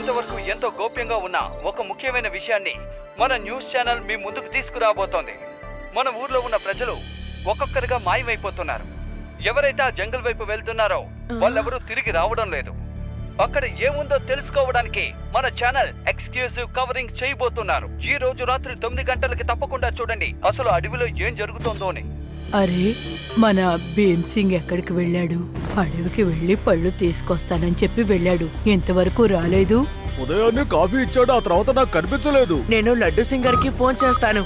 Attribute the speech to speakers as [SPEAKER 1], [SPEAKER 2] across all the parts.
[SPEAKER 1] ఇంతవరకు ఎంతో గోప్యంగా ఉన్న ఒక ముఖ్యమైన విషయాన్ని మన న్యూస్ ఛానల్ మీ ముందుకు తీసుకురాబోతోంది. మన ఊర్లో ఉన్న ప్రజలు ఒక్కొక్కరిగా మాయమైపోతున్నారు. ఎవరైతే ఆ జంగల్ వైపు వెళ్తున్నారో వాళ్ళెవరూ తిరిగి రావడం లేదు. అక్కడ ఏముందో తెలుసుకోవడానికి మన ఛానల్ ఎక్స్క్లూజివ్ కవరింగ్ చేయబోతున్నారు. ఈ రోజు రాత్రి 9 గంటలకి తప్పకుండా చూడండి అసలు అడవిలో ఏం జరుగుతోందో అని.
[SPEAKER 2] అరే, మన భీమ్ సింగ్ ఎక్కడికి వెళ్ళాడు? అడవికి వెళ్లి పళ్ళు తీసుకొస్తానని చెప్పి వెళ్ళాడు, ఇంతవరకు రాలేదు.
[SPEAKER 3] ఉదయాన్నే కాఫీ ఇచ్చాడు, ఆ తర్వాత నాకు కనిపించలేదు.
[SPEAKER 4] నేను లడ్డు సింగ్ గారికి ఫోన్ చేస్తాను.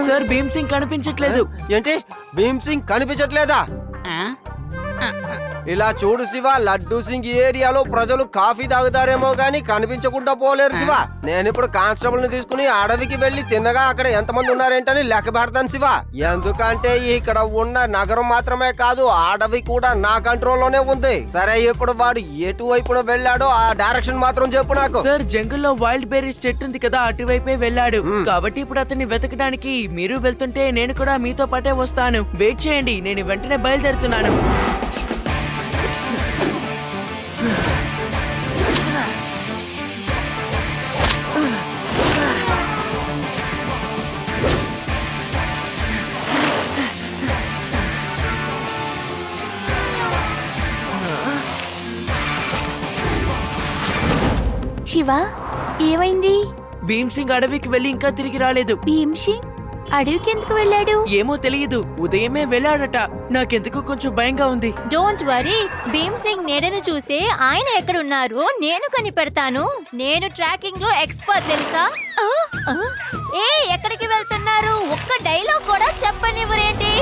[SPEAKER 4] సార్, భీమ్ సింగ్ కనిపించట్లేదు.
[SPEAKER 5] ఏంటి, భీమ్ సింగ్ కనిపించట్లేదా? ఇలా చూడు శివ, లడ్డూ సింగ్ ఏరియాలో ప్రజలు కాఫీ తాగుతారేమో గానీ కనిపించకుండా పోలేరు శివ. నేను ఇప్పుడు కానిస్టేబుల్ ని తీసుకుని అడవికి వెళ్లి తిన్నగా అక్కడ ఎంతమంది ఉన్నారేంటని లెక్క పెడతాను శివ. ఎందుకంటే ఇక్కడ ఉన్న నగరం మాత్రమే కాదు, అడవి కూడా నా కంట్రోల్లోనే ఉంది. సరే, ఇప్పుడు వాడు ఎటువైపున వెళ్ళాడో ఆ డైరెక్షన్ మాత్రం చెప్పు నాకు.
[SPEAKER 4] సార్, జంగుల్లో వైల్డ్ బెర్రీస్ చెట్టు ఉంది కదా, అటువైపే వెళ్ళాడు. కాబట్టి ఇప్పుడు అతన్ని వెతకడానికి మీరు వెళ్తుంటే నేను కూడా మీతో పాటే వస్తాను. వెయిట్ చేయండి, నేను వెంటనే బయలుదేరుతున్నాను.
[SPEAKER 6] శివ, ఏమైంది?
[SPEAKER 4] భీమ్ సింగ్ అడవికి వెళ్ళి ఇంకా తిరిగి రాలేదు.
[SPEAKER 6] భీమ్ సింగ్ అడవికి ఎందుకు వెళ్ళాడు?
[SPEAKER 4] ఏమో తెలియదు, ఉదయమే వెళ్ళాడట. నాకెందుకు కొంచెం భయంగా ఉంది.
[SPEAKER 7] డోంట్ వరీ, భీమ్ సింగ్ నీడను చూసే ఆయన ఎక్కడున్నారో నేను కనిపెడతాను. నేను ట్రాకింగ్ లో ఎక్స్పర్ట్, తెలుసా? ఏ, ఎక్కడికి వెళ్తున్నారు? ఒక్క డైలాగ్ కూడా చెప్పనివ్వరేంటి?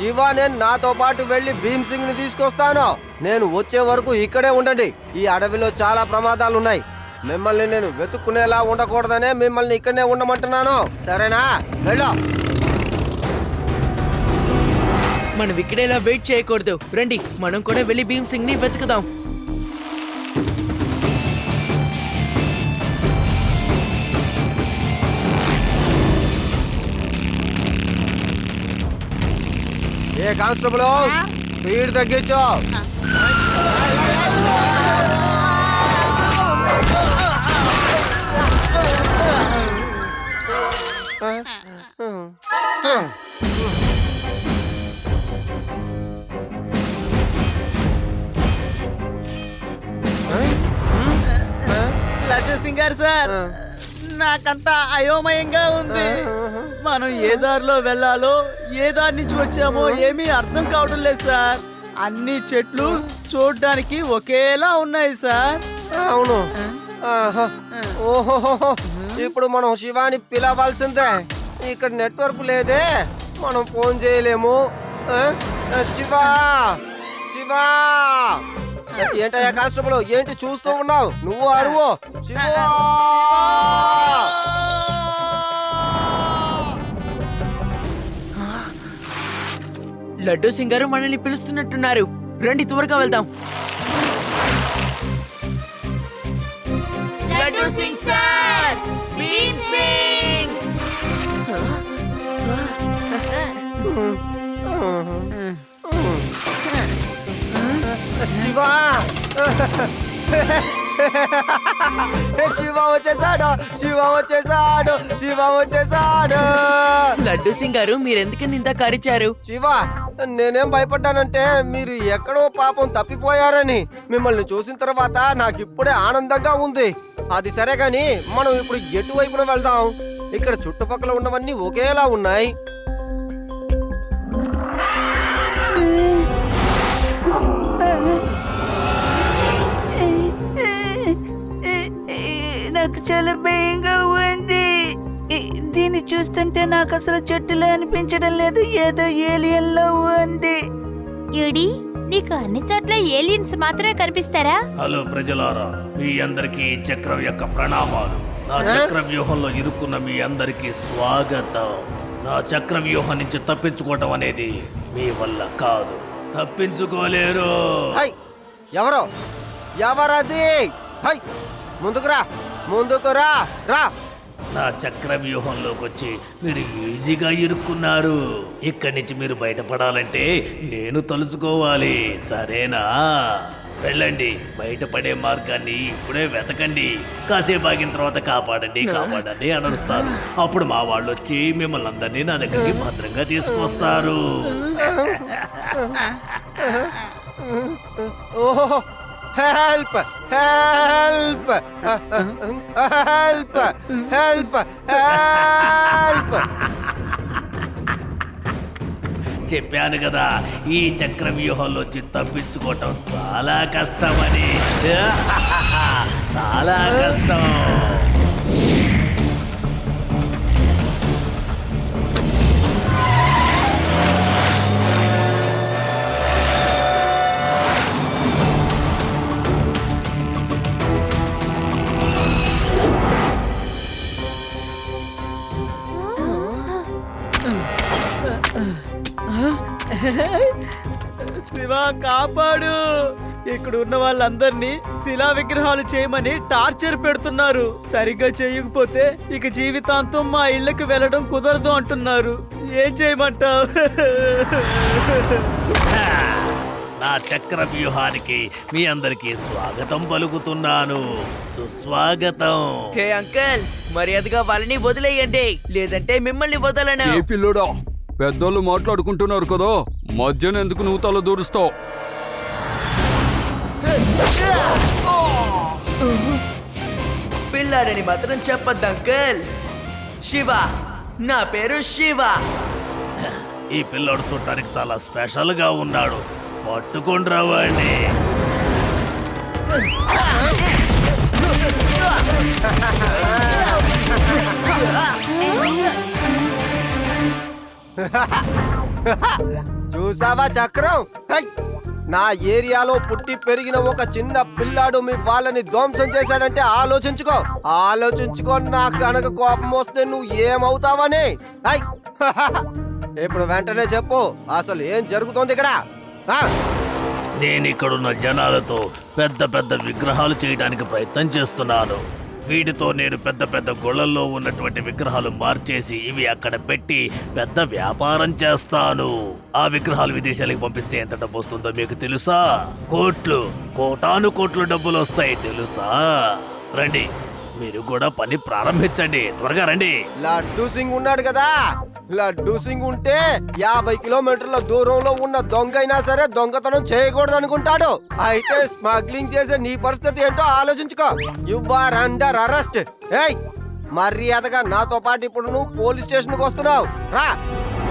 [SPEAKER 5] శివ, నేను నాతో పాటు వెళ్లి భీమ్ సింగ్ ని తీసుకొస్తాను. నేను వచ్చే వరకు ఇక్కడే ఉండండి. ఈ అడవిలో చాలా ప్రమాదాలు ఉన్నాయి. మిమ్మల్ని నేను వెతుక్కునేలా ఉండకూడదనే మిమ్మల్ని ఇక్కడనే ఉండమంటున్నాను, సరేనా? వెళ్ళు.
[SPEAKER 4] మనం ఇక్కడేలా వెయిట్ చేయకూడదు. రండి, మనం కూడా వెళ్ళి భీమ్ సింగ్ ని వెతుకుదాం.
[SPEAKER 5] ఏ కానిస్టేబుల్, స్పీడ్ తగ్గించు.
[SPEAKER 4] లడ్డు సింగ్ గారు సార్, నాకంతా అయోమయంగా ఉంది. మనం ఏ దారిలో వెళ్ళాలో, ఏ దారి నుంచి వచ్చామో ఏమీ అర్థం కావడం లేదు సార్. అన్ని చెట్లు చూడ్డానికి ఒకేలా ఉన్నాయి సార్.
[SPEAKER 5] అవును. ఓహో, ఇప్పుడు మనం శివాని పిలవాల్సిందే. ఇక్కడ నెట్వర్క్ లేదే, మనం ఫోన్ చేయలేము. శివా, శివా. ఏంటయ్యా కానిస్టేబుల్, ఏంటి చూస్తూ ఉన్నావు? నువ్వు అరువు. శివా.
[SPEAKER 4] లడ్డు సింగ్ గారు మనల్ని పిలుస్తున్నట్టున్నారు. రండి, త్వరగా వెళ్దాం. లడ్డు సింగ్ సార్, భీమ్ సింగ్.
[SPEAKER 5] శివా, శివ వచ్చేసాడు, శివ వచ్చేసాడు, శివ వచ్చేసాడు.
[SPEAKER 4] లడ్డు సింగ్ గారు, మీరెందుకని ఇంత కరిచారు?
[SPEAKER 5] శివ, నేనేం భయపడ్డానంటే మీరు ఎక్కడో పాపం తప్పిపోయారని. మిమ్మల్ని చూసిన తర్వాత నాకు ఇప్పుడే ఆనందంగా ఉంది. అది సరే గాని, మనం ఇప్పుడు ఎటువైపున వెళ్దాం? ఇక్కడ చుట్టుపక్కల ఉన్నవన్నీ ఒకేలా ఉన్నాయి.
[SPEAKER 8] నాకు చాలా భయంగా ఉంది. దీన్ని చూస్తుంటే నాకు అసలు చెట్టులే అనిపించడం లేదు, ఏదో ఏలియన్ లో ఉంది.
[SPEAKER 6] యుడి, నీకు అన్ని చోట్ల ఏలియన్స్ మాత్రమే కనిపిస్తారా?
[SPEAKER 9] హలో ప్రజలారా, మీ అందరికీ చక్రం యొక్క ప్రణామాలు. నా చక్ర వ్యూహంలో ఇరుక్కున్న మీ అందరికీ స్వాగతం. నా చక్ర వ్యూహం నుంచి తప్పించుకోవటం అనేది మీ వల్ల కాదు, తప్పించుకోలేరు.
[SPEAKER 5] ఎవరది? ముందుకు రా, ముందుకు రా, రా.
[SPEAKER 9] నా చక్ర వ్యూహంలోకి వచ్చి మీరు ఈజీగా ఇరుక్కున్నారు. ఇక్కడి నుంచి మీరు బయటపడాలంటే నేను తలుచుకోవాలి, సరేనా? వెళ్ళండి, బయటపడే మార్గాన్ని ఇప్పుడే వెతకండి. కాసేపు ఆగిన తర్వాత కాపాడండి కాపాడండి అని అరుస్తారు. అప్పుడు మా వాళ్ళు వచ్చి మిమ్మల్ని అందరినీ నా దగ్గరికి భద్రంగా తీసుకొస్తారు.
[SPEAKER 5] ఓహో, help help help help help!
[SPEAKER 9] చెప్పాను కదా, ఈ చక్ర వ్యూహంలోంచి తప్పించుకోవటం చాలా కష్టమని. చాలా కష్టం.
[SPEAKER 4] శివ కాపాడు! ఇక్కడ ఉన్న వాళ్ళందరినీ శిలా విగ్రహాలు చేయమని టార్చర్ పెడుతున్నారు. సరిగ్గా చేయకపోతే ఇక జీవితాంతం మా ఇళ్ళకి వెళ్ళడం కుదరదు అంటున్నారు. ఏం చేయమంటావు?
[SPEAKER 9] నా చక్ర వ్యూహానికి మీ అందరికీ స్వాగతం పలుకుతున్నాను. సుస్వాగతం.
[SPEAKER 8] హే అంకల్, మర్యాదగా వాళ్ళని వదిలేయండి, లేదంటే మిమ్మల్ని వదలను.
[SPEAKER 3] ఏ పిల్లోడా, పెద్దోళ్ళు మాట్లాడుకుంటున్నారు కదా, మధ్యన ఎందుకు నువ్వు తల దూరుస్తావు?
[SPEAKER 8] పిల్లాడని మాత్రం చెప్పద్దు అంకల్. శివ, నా పేరు శివ.
[SPEAKER 9] ఈ పిల్లోడు చూడటానికి చాలా స్పెషల్ గా ఉన్నాడు. పట్టుకొని రావండి.
[SPEAKER 5] చూసావా చక్రం? హై! నా ఏరియాలో పుట్టి పెరిగిన ఒక చిన్న పిల్లాడు మీ వాళ్ళని ధ్వంసం చేశాడంటే ఆలోచించుకో. నాకు కనుక కోపం వస్తే నువ్వు ఏమవుతావని. హై! ఇప్పుడు వెంటనే చెప్పు, అసలు ఏం జరుగుతోంది ఇక్కడ?
[SPEAKER 9] నేను ఇక్కడున్న జనాలతో పెద్ద పెద్ద విగ్రహాలు చేయడానికి ప్రయత్నం చేస్తున్నాను. వీటితో నేను పెద్ద పెద్ద గుళ్ళల్లో ఉన్నటువంటి విగ్రహాలు మార్చేసి ఇవి అక్కడ పెట్టి పెద్ద వ్యాపారం చేస్తాను. ఆ విగ్రహాలు విదేశాలకు పంపిస్తే ఎంత డబ్బు వస్తుందో మీకు తెలుసా? కోటాను కోట్లు డబ్బులు వస్తాయి తెలుసా? రండి, మీరు కూడా పని ప్రారంభించండి, త్వరగా రండి.
[SPEAKER 5] లడ్డూ సింగ్ ఉన్నాడు కదా, లడ్డూ సింగ్ ఉంటే 50 కిలోమీటర్ల దూరంలో ఉన్న దొంగ అయినా సరే దొంగతనం చేయకూడదు అనుకుంటాడు. అయితే స్మగ్లింగ్ చేసే నీ పరిస్థితి ఏంటో ఆలోచించుకో. You are under arrest. ఏయ్, మర్యాదగా నాతో పాటు ఇప్పుడు నువ్వు పోలీస్ స్టేషన్ కు వస్తున్నావు. రా.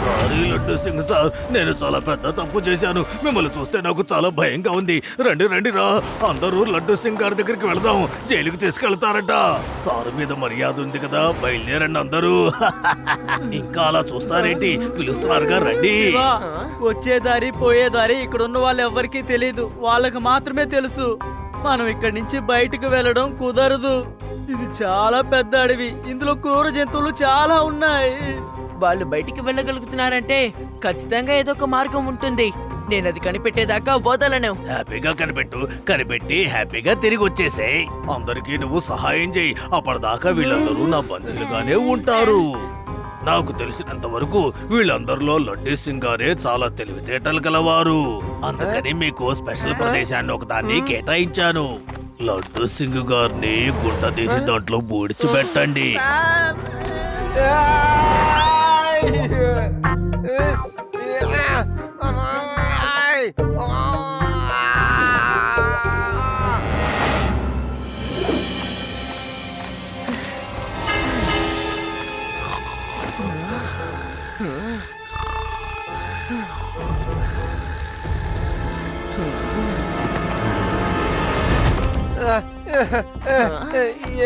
[SPEAKER 9] సారీ లడ్డూ సింగ్ సార్, నేను చాలా పెద్ద తప్పు చేశాను. మిమ్మల్ని చూస్తే నాకు చాలా భయంగా ఉంది. రండి రా, అందరూ లడ్డూ సింగ్ గారి దగ్గరికి వెళదాం. జైలుకి తీసుకెళ్తారట. సారు మీద మర్యాద ఉంది కదా, బయలుదేరండి అందరూ. ఇంకా అలా చూస్తారేంటి, పిలుస్తున్నారుగా, రండి.
[SPEAKER 4] శివ, వచ్చే దారి పోయే దారి ఇక్కడ ఉన్న వాళ్ళు ఎవ్వరికీ తెలీదు. వాళ్ళకి మాత్రమే తెలుసు. మనం ఇక్కడి నుంచి బయటకు వెళ్ళడం కుదరదు. ఇది చాలా పెద్ద అడవి, ఇందులో క్రూర జంతువులు చాలా ఉన్నాయి.
[SPEAKER 8] వాళ్ళు బయటికి వెళ్ళగలుగుతున్నారంటే ఖచ్చితంగా ఏదో ఒక మార్గం ఉంటుంది. నేను అది కనిపెట్టేదాకా వదలను.
[SPEAKER 9] హ్యాపీగా కనిపెట్టి హ్యాపీగా తిరిగి వచ్చేసేయ్. అందరికీ నువ్వు సహాయం చేయి. అప్పటిదాకా వీళ్ళందరూ నా బంధువులుగానే ఉంటారు. నాకు తెలిసినంత వరకు వీళ్ళందరిలో లడ్డూ సింగ్ గారే చాలా తెలివితేటలు గలవారు. అందుకని మీకు స్పెషల్ ప్రదేశాన్ని ఒకదాన్ని కేటాయించాను. లడ్డూ సింగ్ గారిని గుంట తీసి దాంట్లో బూడ్చిపెట్టండి.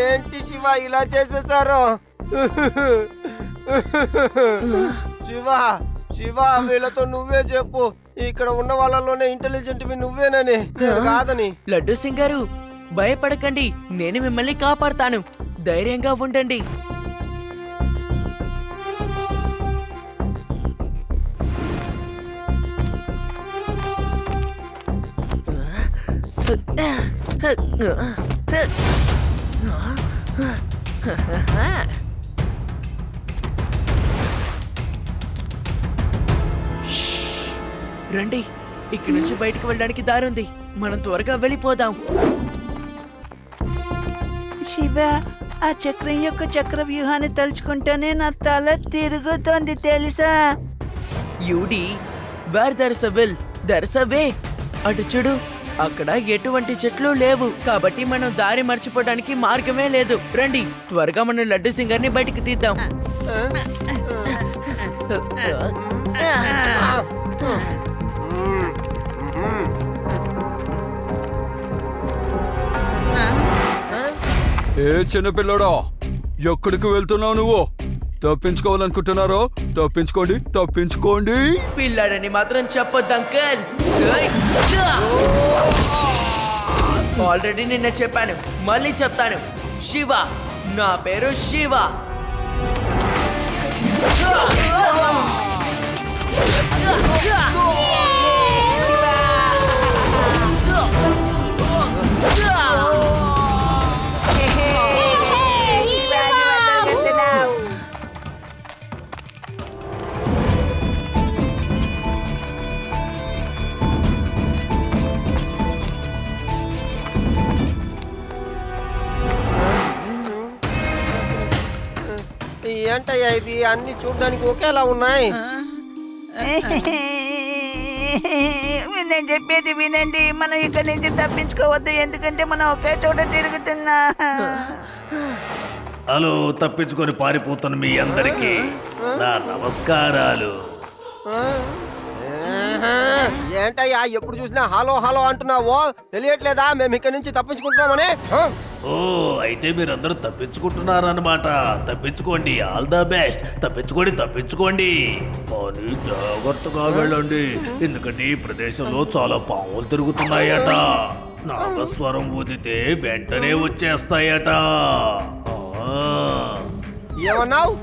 [SPEAKER 5] ఏంటి శివ ఇలా చేసేసారు? శివ, వీళ్ళతో నువ్వే చెప్పు, ఇక్కడ ఉన్న వాళ్ళలోనే ఇంటెలిజెంట్ నువ్వేనని, నేను కాదని.
[SPEAKER 8] లడ్డూ సింగ్ గారు, భయపడకండి, నేను మిమ్మల్ని కాపాడతాను. ధైర్యంగా ఉండండి.
[SPEAKER 4] రండి, ఇక్కడి నుంచి బయటికి వెళ్ళడానికి దారి ఉంది. మనం త్వరగా వెళ్ళిపోదాం.
[SPEAKER 8] శివ, ఆ చక్రం యొక్క చక్ర వ్యూహాన్ని తలుచుకుంటేనే నా తల తిరుగుతోంది తెలుసా?
[SPEAKER 4] యూడి, where there is a will there is a way. అటు చూడు, అక్కడ ఎటువంటి చెట్లు లేవు, కాబట్టి మనం దారి మర్చిపోవడానికి మార్గమే లేదు. రండి, త్వరగా మనం లడ్డు సింగర్ని బయటికి తీద్దాం.
[SPEAKER 3] ఏ చిన్నపిల్లడా, ఎక్కడికి వెళ్తున్నావు నువ్వు? తప్పించుకోవాలనుకుంటున్నారో తప్పించుకోండి, తప్పించుకోండి.
[SPEAKER 4] పిల్లాడని మాత్రం చెప్పొద్దు అంకల్. ఆల్రెడీ నిన్న చెప్పాను, మళ్ళీ చెప్తాను. శివ, నా పేరు శివ.
[SPEAKER 5] ఏంటయ్యా ఇది? అన్ని చూడడానికి ఒకేలా ఉన్నాయి.
[SPEAKER 8] నేను చెప్పేది వినండి, మనం ఇక్కడి నుంచి తప్పించుకోవద్దు, ఎందుకంటే మనం ఒకే చోట తిరుగుతున్నా.
[SPEAKER 9] హలో, తప్పించుకొని పారిపోతున్న మీ అందరికీ నా నమస్కారాలు.
[SPEAKER 5] ఏంటయ్యా ఎప్పుడు చూసినా హలో హలో అంటున్నావో? తెలియట్లేదా మేము ఇక్కడి నుంచి తప్పించుకుంటున్నామని?
[SPEAKER 9] ఓ, అయితే మీరందరూ తప్పించుకుంటున్నారన్నమాట. తప్పించుకోండి, ఆల్ ద బెస్ట్. తప్పించుకోండి, తప్పించుకోండి, కానీ జాగ్రత్తగా వెళ్ళండి, ఎందుకంటే ఈ ప్రదేశంలో చాలా పాములు తిరుగుతున్నాయట. నాగస్వరం ఊదితే వెంటనే వచ్చేస్తాయట.
[SPEAKER 5] ఏమన్నావు?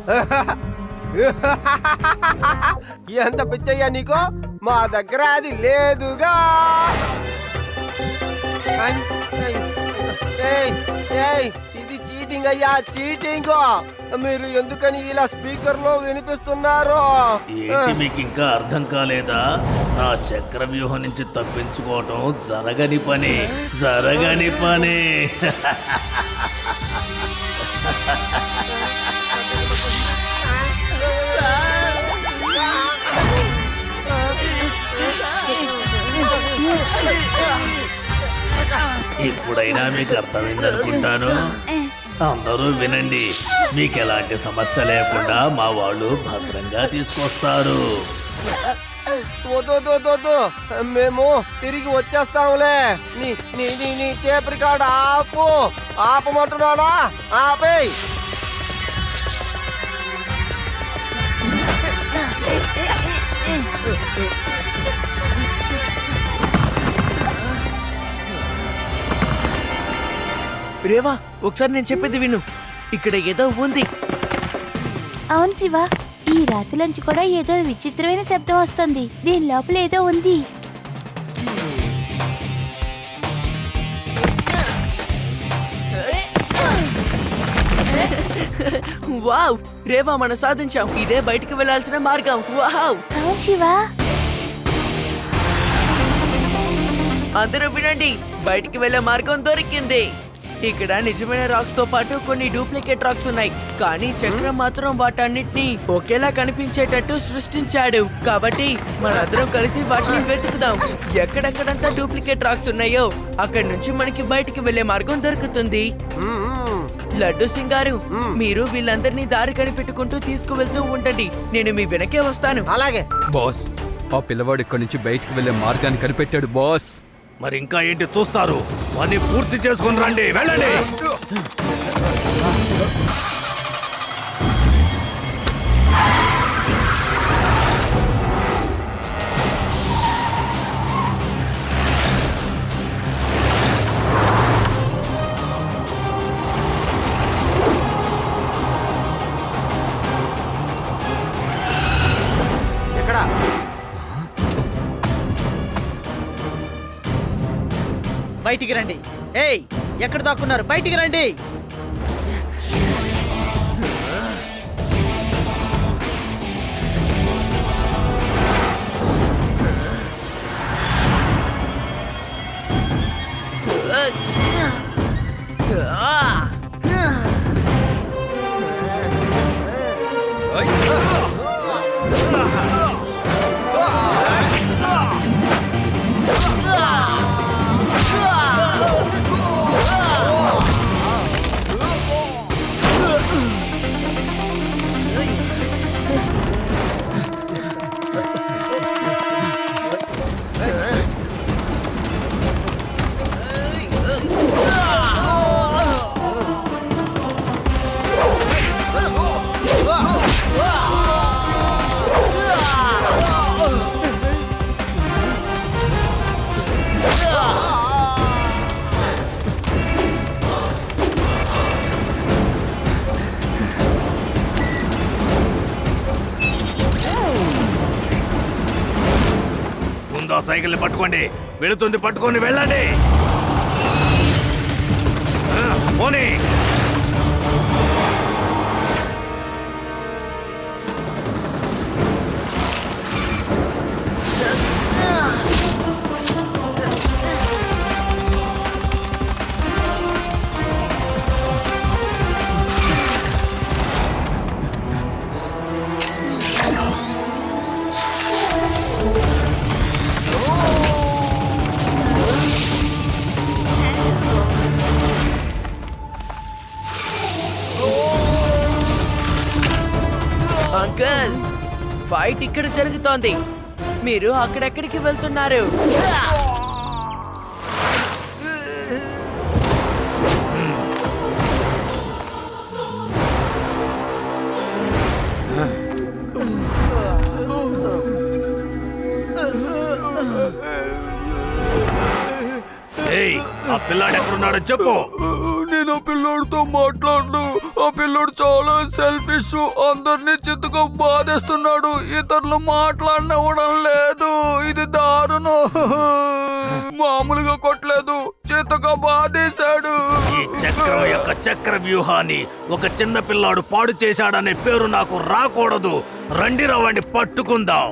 [SPEAKER 5] ఎంత పిచ్చయ్యా నీకు? మా దగ్గర అది లేదుగా. ఇది చీటింగ్ అయ్యా, చీటింగ్. మీరు ఎందుకని ఇలా స్పీకర్ లో వినిపిస్తున్నారు?
[SPEAKER 9] ఏంటి మీకు ఇంకా అర్థం కాలేదా? నా చక్ర వ్యూహం నుంచి తప్పించుకోవటం జరగని పని, జరగని పని. ఇప్పుడైనా మీకు అర్థమైంది అనుకుంటాను. అందరూ వినండి, మీకు ఎలాంటి సమస్య లేకుండా మా వాళ్ళు భద్రంగా తీసుకొస్తారు.
[SPEAKER 5] వద్దు, మేము తిరిగి వచ్చేస్తాంలే. నీ నీ నీ నీ టేప్ రికార్డ్ ఆపమంటున్నాడా? ఆపేయ్.
[SPEAKER 4] రేవా, ఒకసారి నేను చెప్పేది విను. ఇక్కడ ఏదో ఉంది.
[SPEAKER 6] అవును శివ, ఈ రాత్రిలోంచి కూడా ఏదో విచిత్రమైన శబ్దం వస్తుంది. దీని లోపల ఏదో ఉంది.
[SPEAKER 4] వావ్, రేవా, మనం సాధించాం. ఇదే బయటికి వెళ్ళాల్సిన మార్గం. వావ్.
[SPEAKER 6] అవును శివ.
[SPEAKER 4] అందరూ వినండి, బయటికి వెళ్ళే మార్గం దొరికింది. ఇక్కడ నిజమైన రాక్స్ తో పాటు కొన్ని డూప్లికేట్ రాక్స్ ఉన్నాయి, కానీ చక్రం మాత్రం వాటన్నిటిని ఒకేలా కనిపించేటట్టు సృష్టించాడు. కాబట్టి మనందరం కలిసి వాటిని వెతుకుదాం. ఎక్కడెక్కడంతా డూప్లికేట్ రాక్స్ ఉన్నాయో అక్కడి నుంచి మనకి బయటికి వెళ్లే మార్గం దొరుకుతుంది. లడ్డు సింగారు, మీరు వీళ్ళందరినీ దారి కనిపెట్టుకుంటూ తీసుకువెళ్తూ ఉండండి. నేను మీ వెనకే వస్తాను.
[SPEAKER 5] అలాగే
[SPEAKER 3] బాస్, ఆ పిల్లవాడు ఇక్కడి నుంచి బయటికి వెళ్లే మార్గాన్ని కనిపెట్టాడు బాస్.
[SPEAKER 9] మరి ఇంకా ఏంటి చూస్తారు? పని పూర్తి చేసుకుని రండి, వెళ్ళండి.
[SPEAKER 5] ఎక్కడ?
[SPEAKER 4] బయటికి రండి. ఏయ్, ఎక్కడ దాక్కున్నారు? బయటికి రండి.
[SPEAKER 9] ముందు ఆ సైకిల్ని పట్టుకోండి, వెళుతుంది పట్టుకొని వెళ్ళండి. పోనీ
[SPEAKER 4] అంకల్, ఫైట్ ఇక్కడ జరుగుతోంది, మీరు అక్కడెక్కడికి వెళ్తున్నారు?
[SPEAKER 9] ఏయ్, ఆ పిల్లాడు ఎక్కడున్నాడో చెప్పు.
[SPEAKER 3] నేను ఆ పిల్లోడితో మాట్లాడు. ఆ పిల్లోడు చాలా సెల్ఫిష్, అందరినీ చిత్తగా బాధేస్తున్నాడు, ఇతరులు మాట్లాడనివ్వడం లేదు. ఇది దారుణం. మామూలుగా కొట్టలేదు, చిత్తగా బాధేశాడు.
[SPEAKER 9] ఈ చక్రం యొక్క చక్ర వ్యూహాన్ని ఒక చిన్న పిల్లాడు పాడు చేశాడనే పేరు నాకు రాకూడదు. రండి రవ్వండి, పట్టుకుందాం.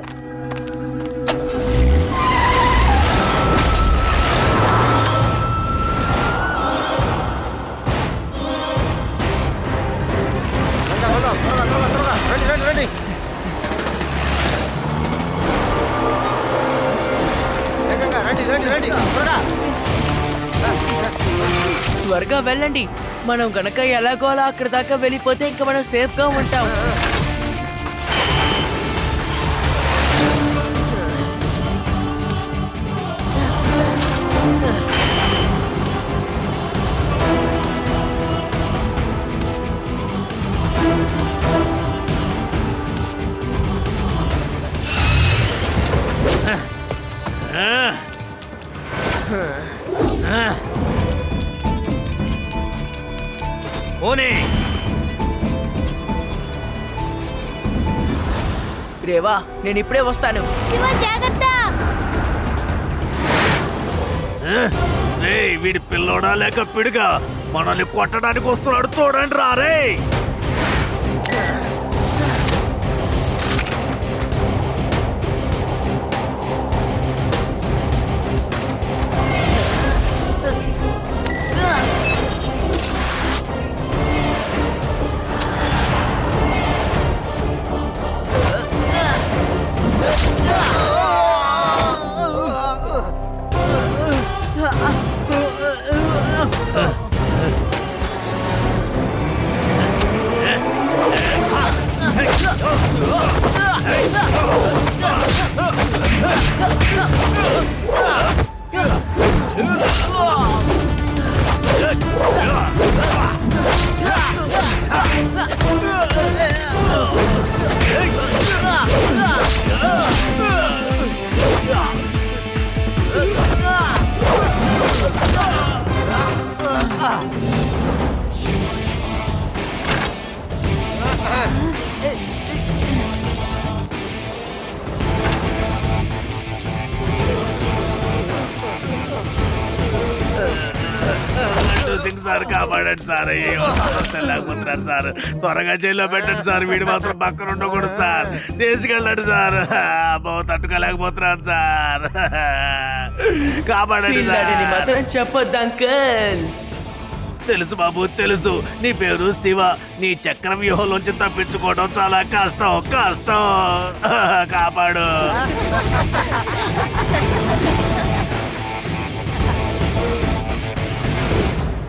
[SPEAKER 4] త్వరగా వెళ్ళండి. మనం గనక ఎలాగోలా అక్కడ దాకా వెళ్ళిపోతే ఇంకా మనం సేఫ్ గా ఉంటాం.
[SPEAKER 9] పోనీ
[SPEAKER 4] రేవా, నేను ఇప్పుడే వస్తాను.
[SPEAKER 6] శివ జాగ్రత్త.
[SPEAKER 9] రేయ్, వీడి పిల్లోడా లేక పిడుగా మనల్ని కొట్టడానికి వస్తున్నాడు, చూడండి రా. రే సింగ్ సార్ కాపాడండి సార్. అయ్యో లేకపోతున్నారు సార్. త్వరగా జైల్లో పెట్టండి సార్. వీడు మాత్రం పక్కన ఉండకూడదు సార్. తీసుకెళ్ళండి సార్. అబ్బో తట్టుకోలేకపోతున్నాను సార్. కాపాడండి
[SPEAKER 4] పిల్లాడిని
[SPEAKER 9] సార్.
[SPEAKER 4] మాత్రం చెప్పొద్దు అంకుల్.
[SPEAKER 9] తెలుసు బాబు తెలుసు. నీ పేరు శివ. నీ చక్ర వ్యూహంలోంచి తప్పించుకోవడం చాలా కష్టం. కాపాడు.